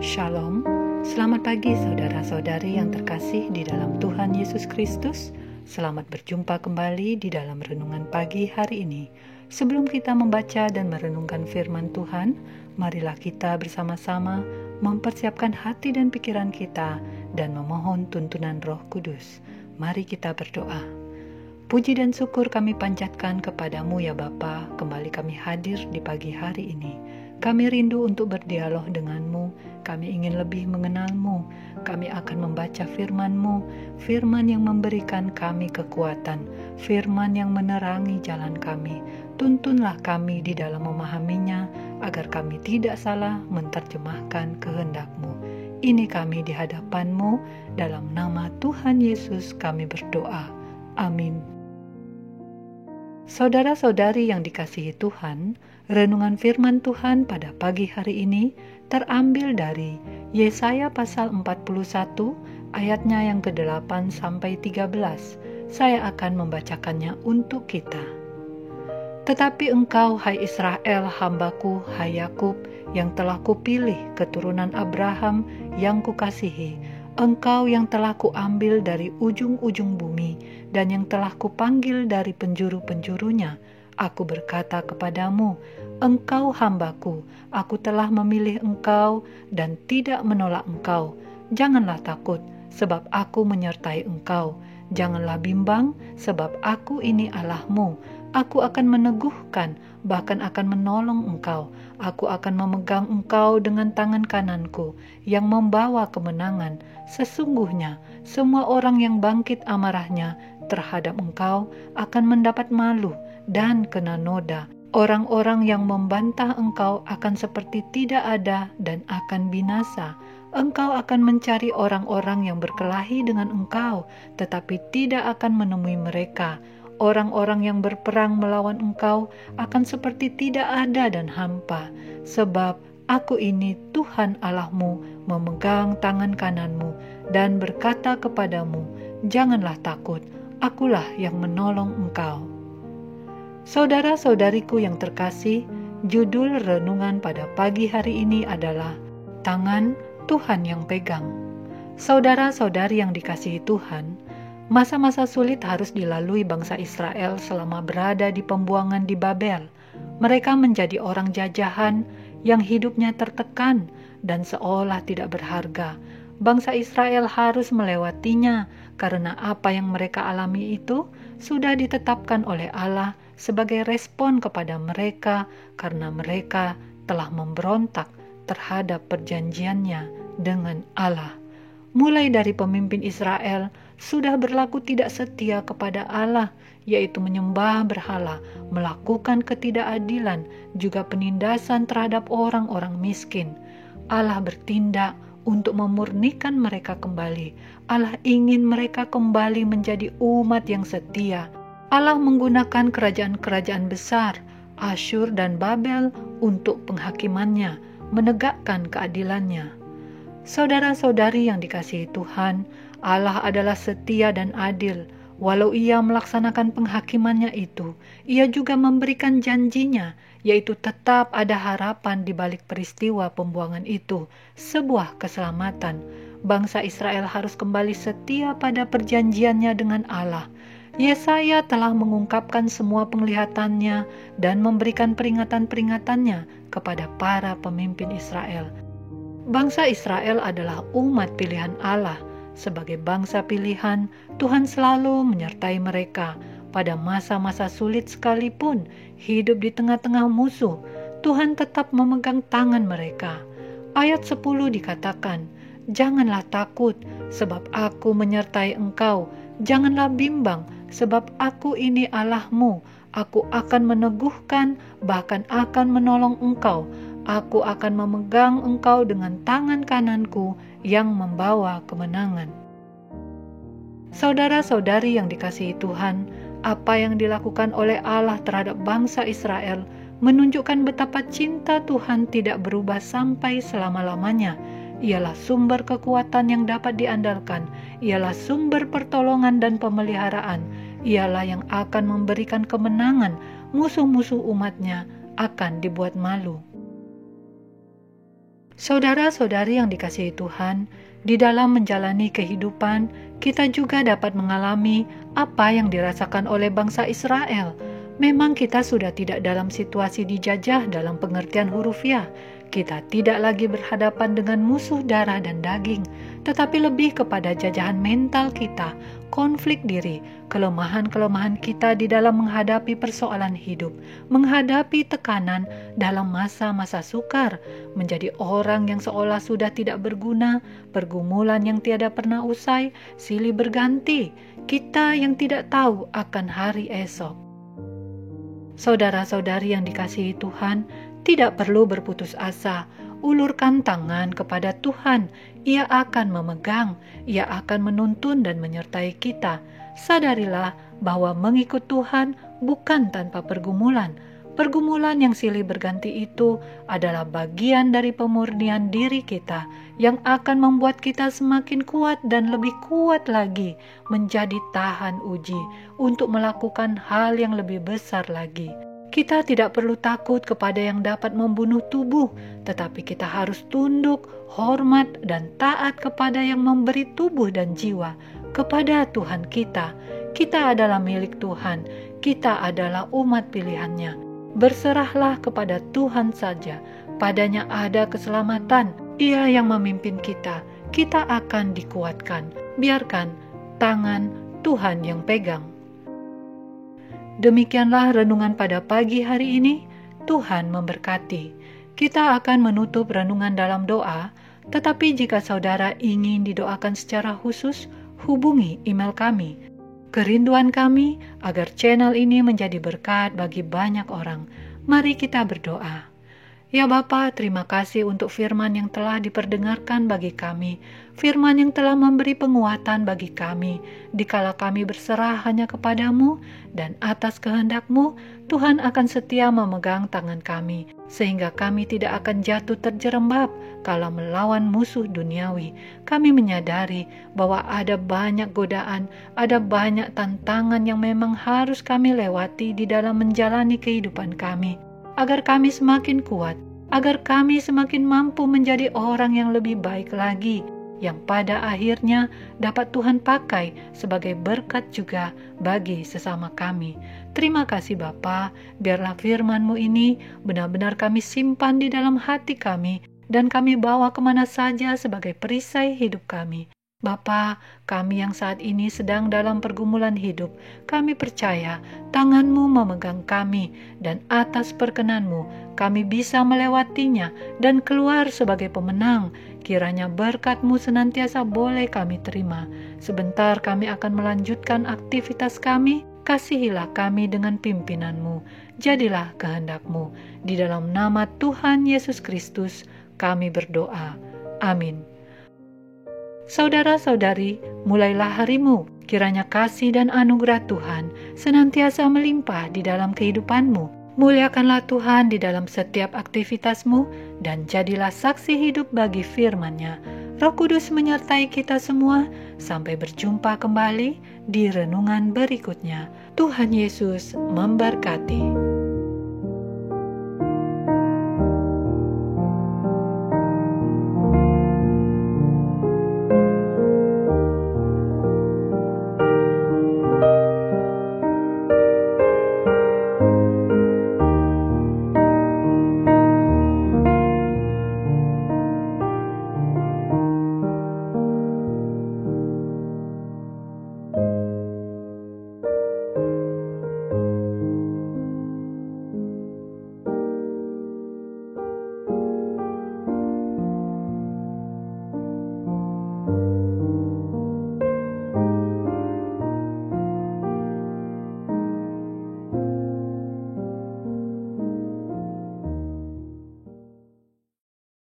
Shalom, selamat pagi saudara-saudari yang terkasih di dalam Tuhan Yesus Kristus. Selamat berjumpa kembali di dalam renungan pagi hari ini. Sebelum kita membaca dan merenungkan firman Tuhan, marilah kita bersama-sama mempersiapkan hati dan pikiran kita dan memohon tuntunan Roh Kudus. Mari kita berdoa. Puji dan syukur kami panjatkan kepadamu ya Bapa, kembali kami hadir di pagi hari ini. Kami rindu untuk berdialog denganmu, kami ingin lebih mengenalmu, kami akan membaca firman-Mu, firman yang memberikan kami kekuatan, firman yang menerangi jalan kami. Tuntunlah kami di dalam memahaminya, agar kami tidak salah menerjemahkan kehendak-Mu. Ini kami di hadapan-Mu, dalam nama Tuhan Yesus kami berdoa. Amin. Saudara-saudari yang dikasihi Tuhan, renungan firman Tuhan pada pagi hari ini terambil dari Yesaya pasal 41 ayatnya yang ke-8 sampai 13. Saya akan membacakannya untuk kita. Tetapi engkau, hai Israel, hambaku, hai Yakub, yang telah kupilih, keturunan Abraham yang kukasihi, engkau yang telah kuambil dari ujung-ujung bumi, dan yang telah kupanggil dari penjuru-penjurunya, aku berkata kepadamu, engkau hambaku, aku telah memilih engkau dan tidak menolak engkau. Janganlah takut, sebab aku menyertai engkau. Janganlah bimbang, sebab aku ini Allahmu. Aku akan meneguhkan, bahkan akan menolong engkau. Aku akan memegang engkau dengan tangan kananku, yang membawa kemenangan. Sesungguhnya, semua orang yang bangkit amarahnya terhadap engkau akan mendapat malu dan kena noda. Orang-orang yang membantah engkau akan seperti tidak ada dan akan binasa. Engkau akan mencari orang-orang yang berkelahi dengan engkau, tetapi tidak akan menemui mereka. Orang-orang yang berperang melawan engkau akan seperti tidak ada dan hampa. Sebab aku ini Tuhan Allahmu, memegang tangan kananmu dan berkata kepadamu, janganlah takut, akulah yang menolong engkau. Saudara-saudariku yang terkasih, judul renungan pada pagi hari ini adalah Tangan Tuhan yang Pegang. Saudara-saudari yang dikasihi Tuhan, masa-masa sulit harus dilalui bangsa Israel selama berada di pembuangan di Babel. Mereka menjadi orang jajahan yang hidupnya tertekan dan seolah tidak berharga. Bangsa Israel harus melewatinya karena apa yang mereka alami itu sudah ditetapkan oleh Allah sebagai respon kepada mereka karena mereka telah memberontak terhadap perjanjiannya dengan Allah. Mulai dari pemimpin Israel sudah berlaku tidak setia kepada Allah, yaitu menyembah berhala, melakukan ketidakadilan, juga penindasan terhadap orang-orang miskin. Allah bertindak untuk memurnikan mereka kembali. Allah ingin mereka kembali menjadi umat yang setia. Allah menggunakan kerajaan-kerajaan besar, Asyur dan Babel, untuk penghakimannya, menegakkan keadilannya. Saudara-saudari yang dikasihi Tuhan, Allah adalah setia dan adil. Walau ia melaksanakan penghakimannya itu, ia juga memberikan janjinya, yaitu tetap ada harapan di balik peristiwa pembuangan itu, sebuah keselamatan. Bangsa Israel harus kembali setia pada perjanjiannya dengan Allah. Yesaya telah mengungkapkan semua penglihatannya dan memberikan peringatan-peringatannya kepada para pemimpin Israel. Bangsa Israel adalah umat pilihan Allah. Sebagai bangsa pilihan, Tuhan selalu menyertai mereka. Pada masa-masa sulit sekalipun, hidup di tengah-tengah musuh, Tuhan tetap memegang tangan mereka. Ayat 10 dikatakan, janganlah takut, sebab aku menyertai engkau. Janganlah bimbang, sebab aku ini Allahmu. Aku akan meneguhkan, bahkan akan menolong engkau. Aku akan memegang engkau dengan tangan kananku yang membawa kemenangan. Saudara-saudari yang dikasihi Tuhan, apa yang dilakukan oleh Allah terhadap bangsa Israel menunjukkan betapa cinta Tuhan tidak berubah sampai selama-lamanya. Ialah sumber kekuatan yang dapat diandalkan, ialah sumber pertolongan dan pemeliharaan, ialah yang akan memberikan kemenangan. Musuh-musuh umatnya akan dibuat malu. Saudara-saudari yang dikasihi Tuhan, di dalam menjalani kehidupan, kita juga dapat mengalami apa yang dirasakan oleh bangsa Israel. Memang kita sudah tidak dalam situasi dijajah dalam pengertian hurufiah. Kita tidak lagi berhadapan dengan musuh darah dan daging, tetapi lebih kepada jajahan mental kita, konflik diri, kelemahan-kelemahan kita di dalam menghadapi persoalan hidup, menghadapi tekanan dalam masa-masa sukar, menjadi orang yang seolah sudah tidak berguna, pergumulan yang tiada pernah usai, silih berganti, kita yang tidak tahu akan hari esok. Saudara-saudari yang dikasihi Tuhan, tidak perlu berputus asa. Ulurkan tangan kepada Tuhan. Ia akan memegang, Ia akan menuntun dan menyertai kita. Sadarilah bahwa mengikut Tuhan bukan tanpa pergumulan. Pergumulan yang silih berganti itu adalah bagian dari pemurnian diri kita yang akan membuat kita semakin kuat dan lebih kuat lagi menjadi tahan uji untuk melakukan hal yang lebih besar lagi. Kita tidak perlu takut kepada yang dapat membunuh tubuh, tetapi kita harus tunduk, hormat, dan taat kepada yang memberi tubuh dan jiwa, kepada Tuhan kita. Kita adalah milik Tuhan, kita adalah umat pilihannya. Berserahlah kepada Tuhan saja, padanya ada keselamatan. Ia yang memimpin kita, kita akan dikuatkan. Biarkan tangan Tuhan yang pegang. Demikianlah renungan pada pagi hari ini. Tuhan memberkati. Kita akan menutup renungan dalam doa, tetapi jika saudara ingin didoakan secara khusus, hubungi email kami. Kerinduan kami agar channel ini menjadi berkat bagi banyak orang. Mari kita berdoa. Ya Bapa, terima kasih untuk firman yang telah diperdengarkan bagi kami, firman yang telah memberi penguatan bagi kami, dikala kami berserah hanya kepadamu, dan atas kehendak-Mu, Tuhan akan setia memegang tangan kami, sehingga kami tidak akan jatuh terjerembab kalau melawan musuh duniawi. Kami menyadari bahwa ada banyak godaan, ada banyak tantangan yang memang harus kami lewati di dalam menjalani kehidupan kami, agar kami semakin kuat, agar kami semakin mampu menjadi orang yang lebih baik lagi, yang pada akhirnya dapat Tuhan pakai sebagai berkat juga bagi sesama kami. Terima kasih Bapa, biarlah firman-Mu ini benar-benar kami simpan di dalam hati kami, dan kami bawa kemana saja sebagai perisai hidup kami. Bapa, kami yang saat ini sedang dalam pergumulan hidup, kami percaya tangan-Mu memegang kami, dan atas perkenan-Mu kami bisa melewatinya dan keluar sebagai pemenang. Kiranya berkat-Mu senantiasa boleh kami terima. Sebentar kami akan melanjutkan aktivitas kami, kasihilah kami dengan pimpinan-Mu. Jadilah kehendak-Mu. Di dalam nama Tuhan Yesus Kristus kami berdoa. Amin. Saudara-saudari, mulailah harimu. Kiranya kasih dan anugerah Tuhan senantiasa melimpah di dalam kehidupanmu. Muliakanlah Tuhan di dalam setiap aktivitasmu dan jadilah saksi hidup bagi firman-Nya. Roh Kudus menyertai kita semua. Sampai berjumpa kembali di renungan berikutnya. Tuhan Yesus memberkati.